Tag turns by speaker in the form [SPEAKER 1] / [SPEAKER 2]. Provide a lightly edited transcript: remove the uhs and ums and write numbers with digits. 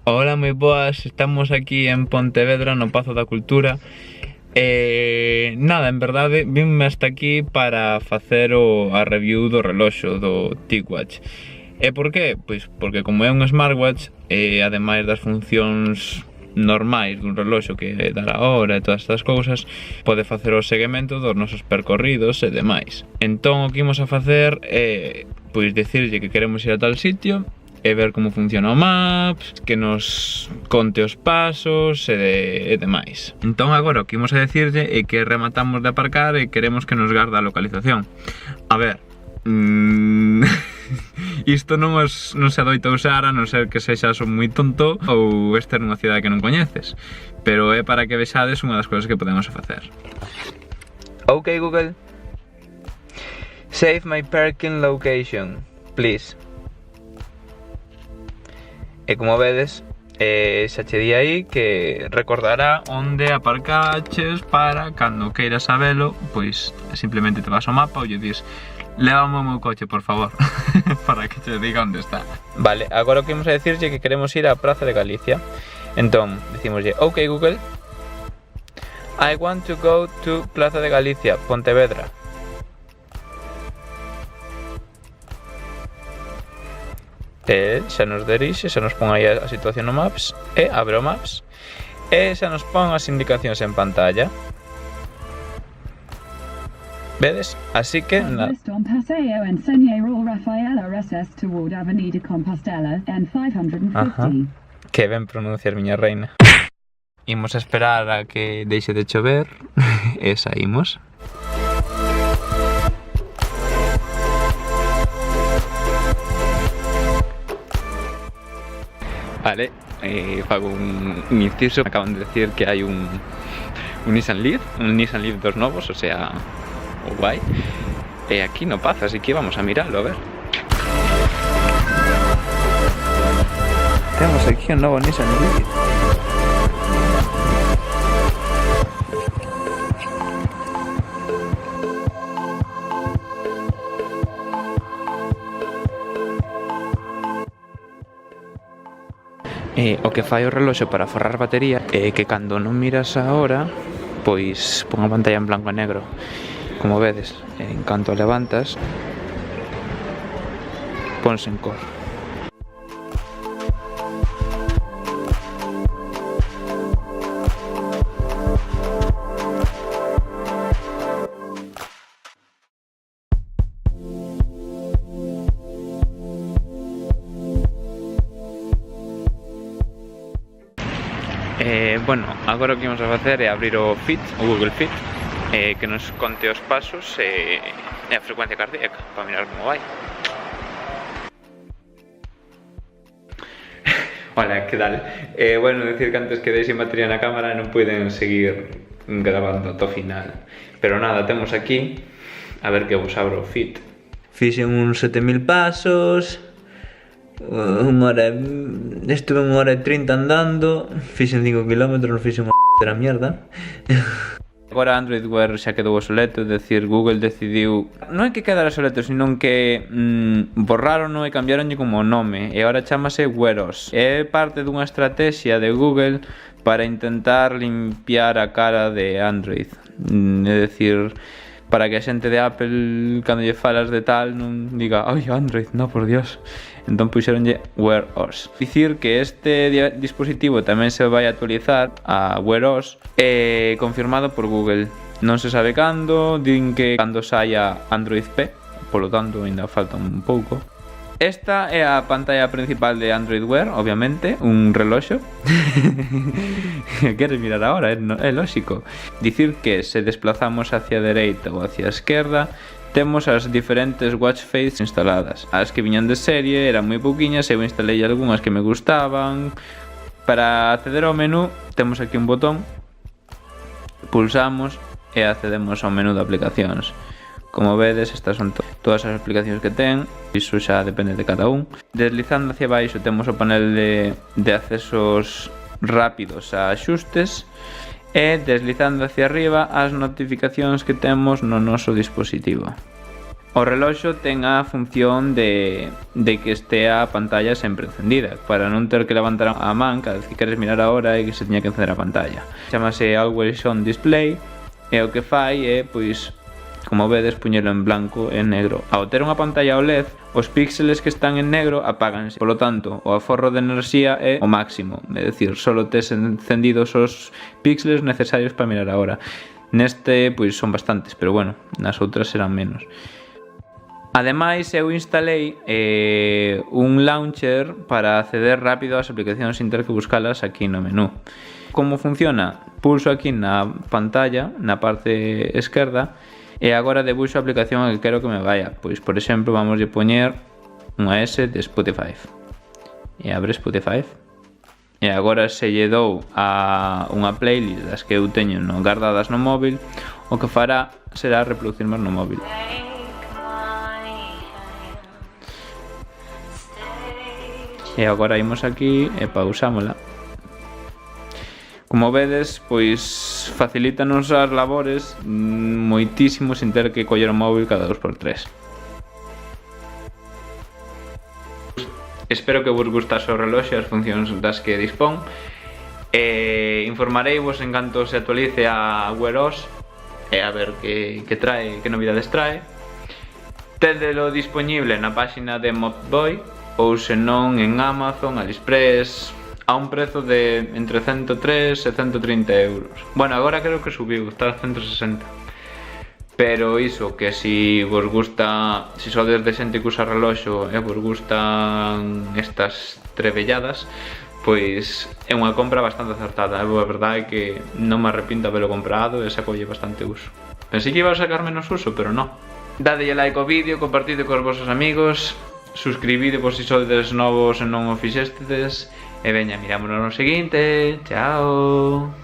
[SPEAKER 1] Ola, moi boas, estamos aquí en Pontevedra, no Pazo da Cultura. Nada, en verdade, vinme hasta aquí para facer a review do reloxo, do TicWatch. E por qué? Pois porque como é un smartwatch, ademais das funcións normais dun reloxo que dar a hora e todas estas cousas, pode facer o seguimento dos nosos percorridos e demais. Entón o que imos a facer é pois dicirlle que queremos ir a tal sitio e ver como funciona o Maps, que nos conte os pasos e demais. Entón agora o que imos a dicirlle é que rematamos de aparcar e queremos que nos garda a localización. A ver, isto non se adoita usar a non ser que sexas moi tonto ou estar nunha cidade que non coñeces, pero é para que vexades unha das cousas que podemos facer.
[SPEAKER 2] Ok Google, save my parking location, please. E como vedes, xa che di aí que recordará onde aparcaches para cando queiras sabelo, pois simplemente te vas ao mapa ou lle dis lévame o meu coche, por favor, para que te diga onde está. Vale, agora o que imos a decirlle que queremos ir á Praza de Galicia. Entón, dicimoslle, ok Google, I want to go to Plaza de Galicia, Pontevedra. E xa nos dirixe, xa nos pon aí a situación no Maps, e abre o Maps, e xa nos pon as indicacións en pantalla. Vedes? Así que nada. Ajá. Que ben pronunciar, miña reina. Imos a esperar a que deixe de chover e saímos. Vale, fago un inciso. Acaban de decir que hai un Nissan Leaf dos novos, o sea, o guai. E aquí no pasa, así que vamos a mirarlo, a ver. Temos aquí un novo Nissan Leaf. O que fai o reloxo para forrar batería é que cando non miras a hora, pois pon a pantalla en blanco e negro. Como vedes, en canto a levantas, ponse en cor. Bueno, agora o que vamos a facer é abrir o Fit, o Google Fit, que nos conte os pasos e a frecuencia cardíaca, para mirar como vai. Hola, que tal? Bueno, decir que antes quedei sin batería na cámara e non puiden seguir grabando ata o final. Pero nada, temos aquí, a ver que vos abro o Fit. Fixen uns 7000 pasos, estuve 1 hora e 30 andando, fixen 5 km, non fixen unha de mierda. Agora Android Wear xa quedou obsoleto, é dicir, Google decidiu non é que quedara obsoleto, sino que borrarono e cambiaronlle como nome e agora chamase Wear OS. É parte dunha estrategia de Google para intentar limpiar a cara de Android, é dicir, para que a xente de Apple, cando lle falas de tal, non diga ai, Android, no, por Dios. Entón puxeronlle Wear OS. Dicir que este dispositivo tamén se vai actualizar a Wear OS, confirmado por Google. Non se sabe cando, din que cando saia Android P, polo tanto ainda falta un pouco. Esta é a pantalla principal de Android Wear, obviamente, un reloxo. Queres mirar agora, é lógico. Dicir que se desplazamos hacia a dereita ou hacia a esquerda, temos as diferentes watch faces instaladas. As que viñan de serie eran moi pouquiñas, eu instalei algunhas que me gustaban. Para acceder ao menú, temos aquí un botón, pulsamos e accedemos ao menú de aplicacións. Como vedes, estas son todas as aplicacións que ten, iso xa depende de cada un. Deslizando hacia baixo temos o panel de accesos rápidos a axustes e deslizando hacia arriba as notificacións que temos no noso dispositivo. O reloxo ten a función de que estea a pantalla sempre encendida, para non ter que levantar a man cada vez que queres mirar a hora e que se teña que encender a pantalla. Chámase Always On Display e o que fai é, pois, como vedes, puñelo en blanco e en negro. Ao ter unha pantalla OLED, os píxeles que están en negro apáganse. Polo tanto, o aforro de enerxía é o máximo, é dicir, solo tes encendidos os píxeles necesarios para mirar a hora. Neste, pois, son bastantes, pero bueno, nas outras serán menos. Ademais, eu instalei un launcher para acceder rápido ás aplicacións sin ter que buscalas aquí no menú. Como funciona? Pulso aquí na pantalla, na parte esquerda, e agora debuxo a aplicación a que quero que me vaya. Pois, por exemplo, vamos a poñer unha S de Spotify. E abre Spotify. E agora se lle dou a unha playlist das que eu teño guardadas no móvil, o que fará será reproducir máis no móvil. E agora imos aquí e pausámola. Como vedes, pois facilítanos as labores moitísimo sin ter que coller o móvil cada 2x3. Espero que vos gustase o reloxo e as funcións das que dispón. Informareivos en canto se actualice a Wear OS e a ver que trae, que novidades trae. Tédelo disponible na páxina de Mobboy ou senón en Amazon, AliExpress, a un prezo de entre 103 e 130 euros. Bueno, agora creo que subiu, está a 160. Pero iso, que si vos gusta, si sodes de xente que usa reloxo e vos gustan estas trebelladas, pois é unha compra bastante acertada. A verdade é que non me arrepinto de haberlo comprado e sacolle bastante uso. Pensei que iba a sacar menos uso, pero non. Dadelle like ao vídeo, compartide cos vosos amigos, suscribidevos se sodes novos e non o fixestedes, e veña, mirámonos no seguinte. Chao.